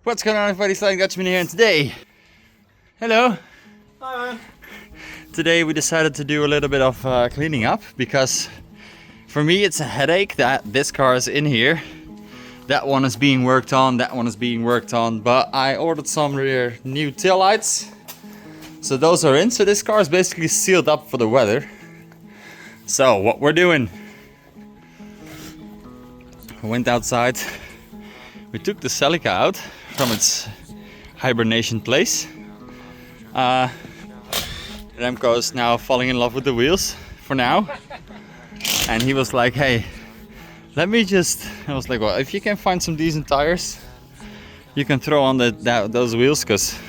What's going on, everybody? Sliding Dutchman here, and today, hello. Hi, man. Today we decided to do a little bit of cleaning up because for me it's a headache that this car is in here. That one is being worked on, that one is being worked on, but I ordered some new taillights. So those are in, so this car is basically sealed up for the weather. So what we're doing, I went outside, we took the Celica out from its hibernation place. Remco is now falling in love with the wheels for now. And he was like, hey, I was like, well, if you can find some decent tires, you can throw on those wheels, because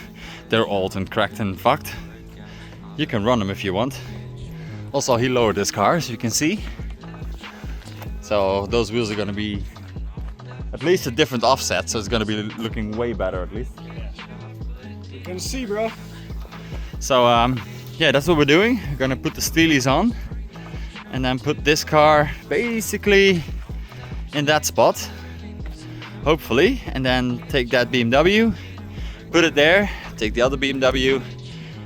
they're old and cracked and fucked. You can run them if you want. Also, he lowered his car, as you can see. So those wheels are going to be at least a different offset, so it's going to be looking way better at least. You can see, bro. So yeah, that's what we're doing. We're going to put the steelies on and then put this car basically in that spot, hopefully, and then take that BMW, put it there, take the other BMW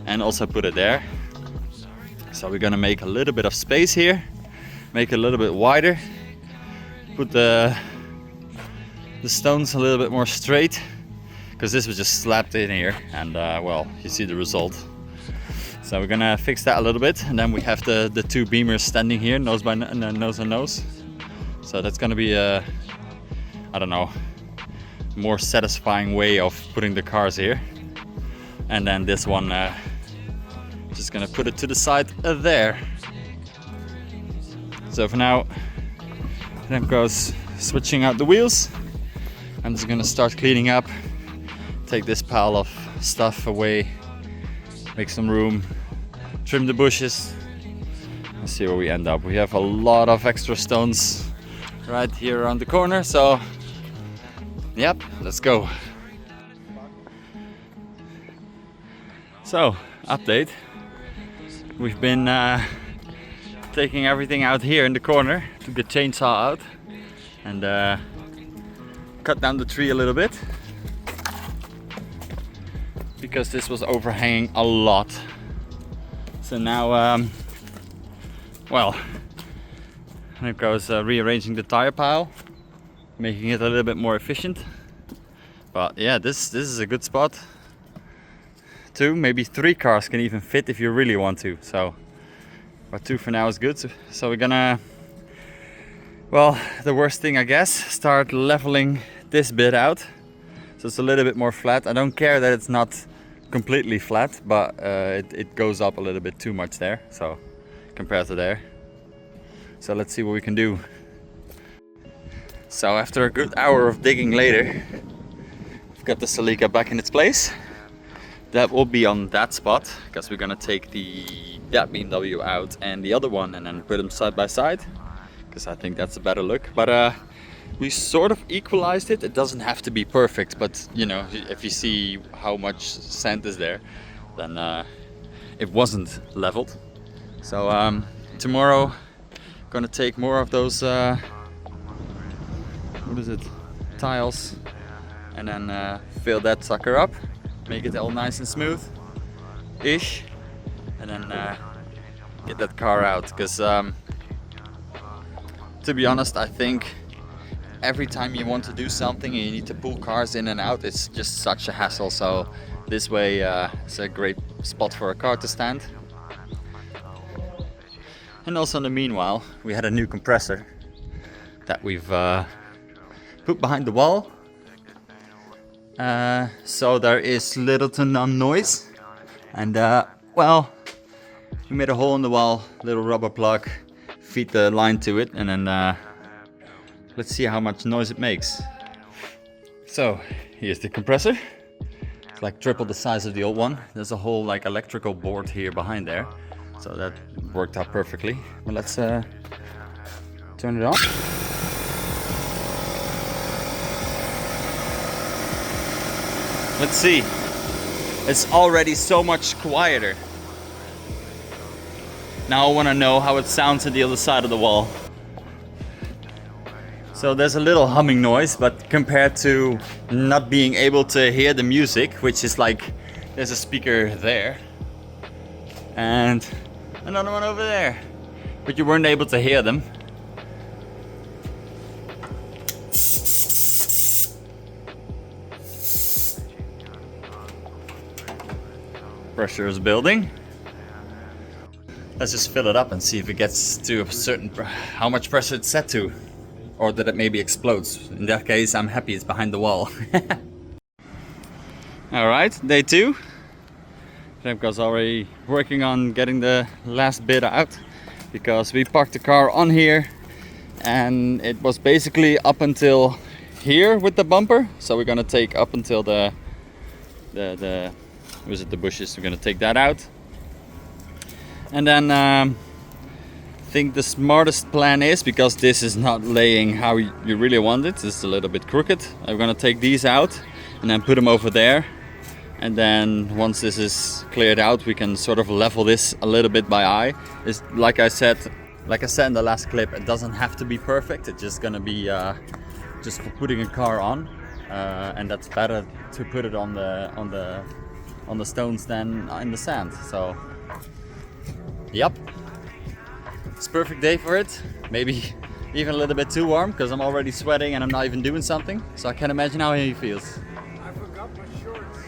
and also put it there. So we're gonna make a little bit of space here, make it a little bit wider, put the stones a little bit more straight, because this was just slapped in here, and well, you see the result. So we're gonna fix that a little bit, and then we have the two beamers standing here, nose on nose. So that's gonna be a, I don't know, more satisfying way of putting the cars here. And then this one, just gonna put it to the side there. So for now, Remco's switching out the wheels. I'm just gonna start cleaning up, take this pile of stuff away, make some room, trim the bushes. Let's see where we end up. We have a lot of extra stones right here around the corner, so yep, let's go. So, update. We've been taking everything out here in the corner, took the chainsaw out and cut down the tree a little bit because this was overhanging a lot. So now, well, Remco's rearranging the tire pile, making it a little bit more efficient. But yeah, this is a good spot. 2, maybe 3 cars can even fit if you really want to. So, but 2 for now is good. So we're gonna, well, the worst thing I guess, start leveling this bit out, so it's a little bit more flat. I don't care that it's not completely flat, but it goes up a little bit too much there, so compared to there. So let's see what we can do. So after a good hour of digging later, we've got the Celica back in its place. That will be on that spot, because we're gonna take that BMW out and the other one and then put them side by side, because I think that's a better look. But we sort of equalized it. It doesn't have to be perfect, but you know, if you see how much sand is there, then it wasn't leveled. So tomorrow gonna take more of those what is it, tiles, and then fill that sucker up, make it all nice and smooth ish, and then get that car out. Because to be honest, I think every time you want to do something and you need to pull cars in and out, it's just such a hassle. So this way it's a great spot for a car to stand. And also in the meanwhile, we had a new compressor that we've put behind the wall. So there is little to none noise. And well, we made a hole in the wall, little rubber plug, feed the line to it, and then let's see how much noise it makes. So here's the compressor. It's like triple the size of the old one. There's a whole like electrical board here behind there. So that worked out perfectly. But let's turn it on. Let's see. It's already so much quieter. Now I want to know how it sounds at the other side of the wall. So there's a little humming noise, but compared to not being able to hear the music, which is like, there's a speaker there and another one over there, but you weren't able to hear them. Pressure is building. Let's just fill it up and see if it gets to a certain, how much pressure it's set to, or that it maybe explodes. In that case, I'm happy it's behind the wall. All right, day 2. Remco's already working on getting the last bit out, because we parked the car on here and it was basically up until here with the bumper. So we're gonna take up until the bushes. We're gonna take that out. And then I think the smartest plan is, because this is not laying how you really want it, it's a little bit crooked. I'm gonna take these out and then put them over there. And then once this is cleared out, we can sort of level this a little bit by eye. It's like I said in the last clip, it doesn't have to be perfect. It's just gonna be just for putting a car on, and that's better to put it on the stones than in the sand. So, yep, it's a perfect day for it. Maybe even a little bit too warm, because I'm already sweating and I'm not even doing something. So I can imagine how he feels. I forgot my shorts.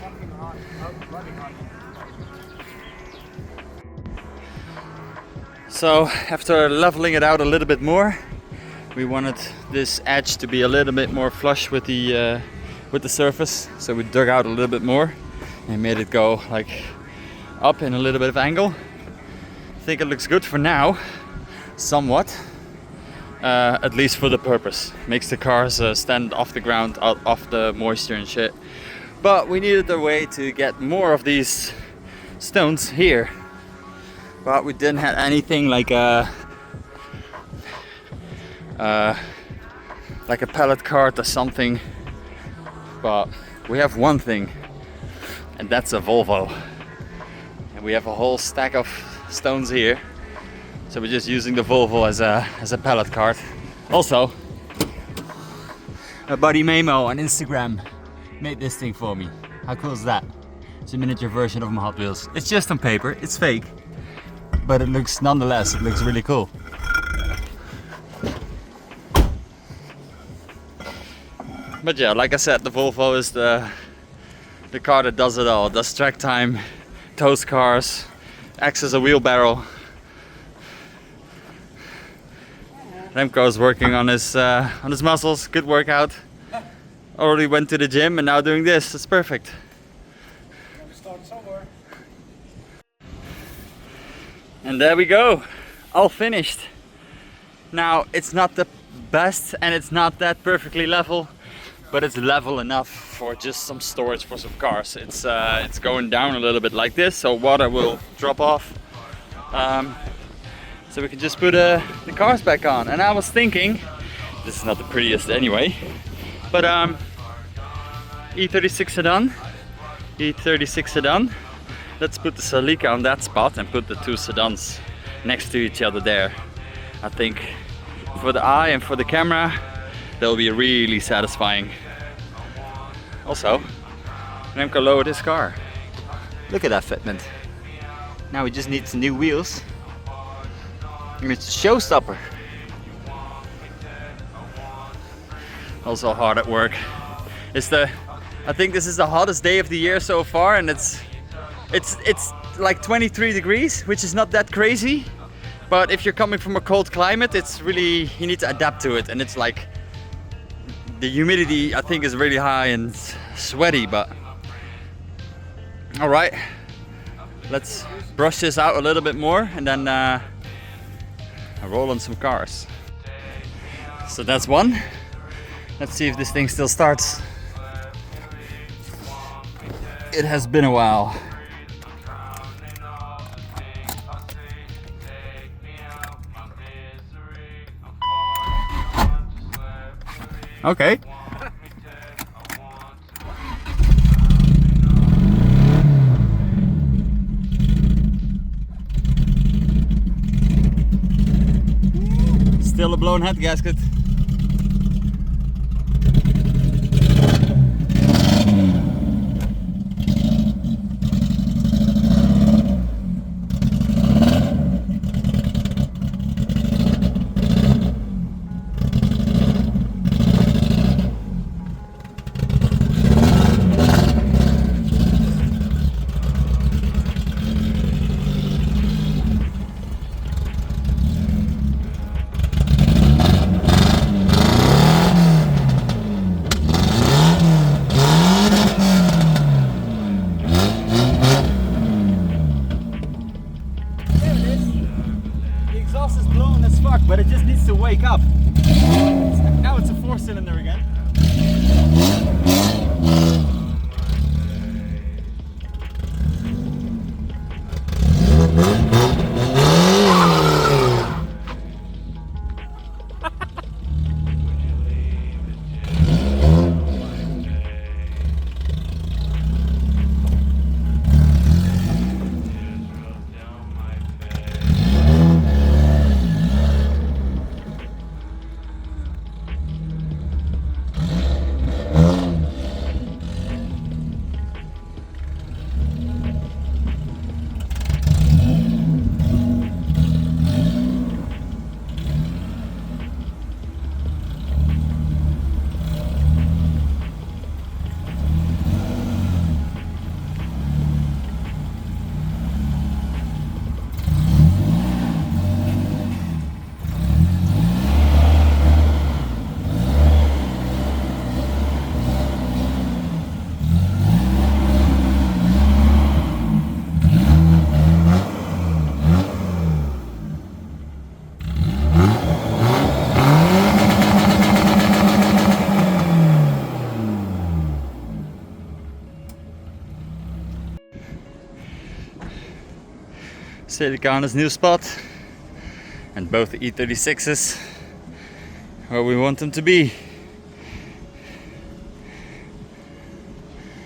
Fucking hot. Bloody hot. So after leveling it out a little bit more, we wanted this edge to be a little bit more flush with the surface. So we dug out a little bit more and made it go like up in a little bit of angle. I think it looks good for now, somewhat, at least for the purpose. Makes the cars stand off the ground, out off the moisture and shit. But we needed a way to get more of these stones here. But we didn't have anything like a pallet cart or something. But we have one thing, and that's a Volvo. And we have a whole stack of stones here. So we're just using the Volvo as a pallet cart. Also, my buddy Memo on Instagram made this thing for me. How cool is that? It's a miniature version of my Hot Wheels. It's just on paper, it's fake. But it looks, nonetheless, it looks really cool. But yeah, like I said, the Volvo is the car that does it all. It does track time, tows cars, acts as a wheelbarrow. Remco is working on his muscles. Good workout. Already went to the gym and now doing this. It's perfect. Start somewhere. And there we go, all finished. Now it's not the best and it's not that perfectly level, but it's level enough for just some storage for some cars. It's going down a little bit like this, so water will drop off. So we can just put the cars back on. And I was thinking, this is not the prettiest anyway, but e36 sedan. Let's put the Celica on that spot and put the two sedans next to each other there. I think for the eye and for the camera, they'll be really satisfying. Also, Remco lowered his car. Look at that fitment. Now he just needs new wheels. And it's a showstopper. Also hard at work. I think this is the hottest day of the year so far, and it's like 23 degrees, which is not that crazy. But if you're coming from a cold climate, it's really, you need to adapt to it. And it's like, the humidity I think is really high and sweaty, but all right. Let's brush this out a little bit more and then roll on some cars. So that's one. Let's see if this thing still starts. It has been a while. Okay. Still a blown head gasket. But it just needs to wake up. Now it's a 4-cylinder again. Set the car on its new spot, and both the e36s where we want them to be.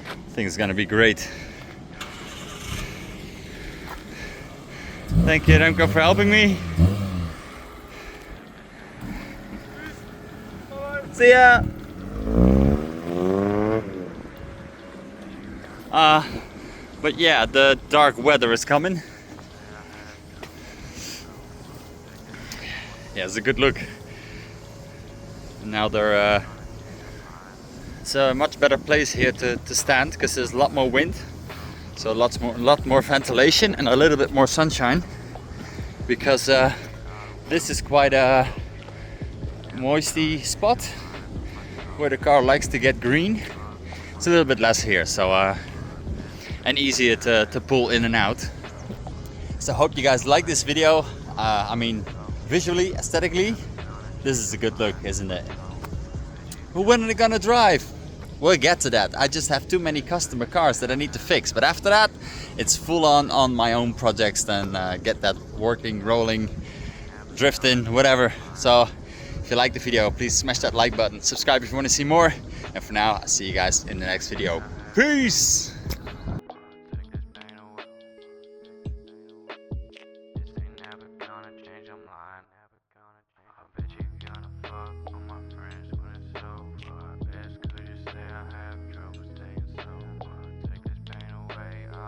I think it's gonna be great. Thank you, Remco, for helping me. See ya! But yeah, the dark weather is coming. Yeah, it's a good look. Now they're it's a much better place here to stand because there's a lot more wind, so a lot more ventilation and a little bit more sunshine, because this is quite a moisty spot where the car likes to get green. It's a little bit less here, so and easier to pull in and out. So I hope you guys like this video. I mean, visually, aesthetically, this is a good look, isn't it? But when are they gonna drive? We'll get to that. I just have too many customer cars that I need to fix. But after that, it's full on my own projects and get that working, rolling, drifting, whatever. So if you like the video, please smash that like button. Subscribe if you want to see more. And for now, I'll see you guys in the next video. Peace!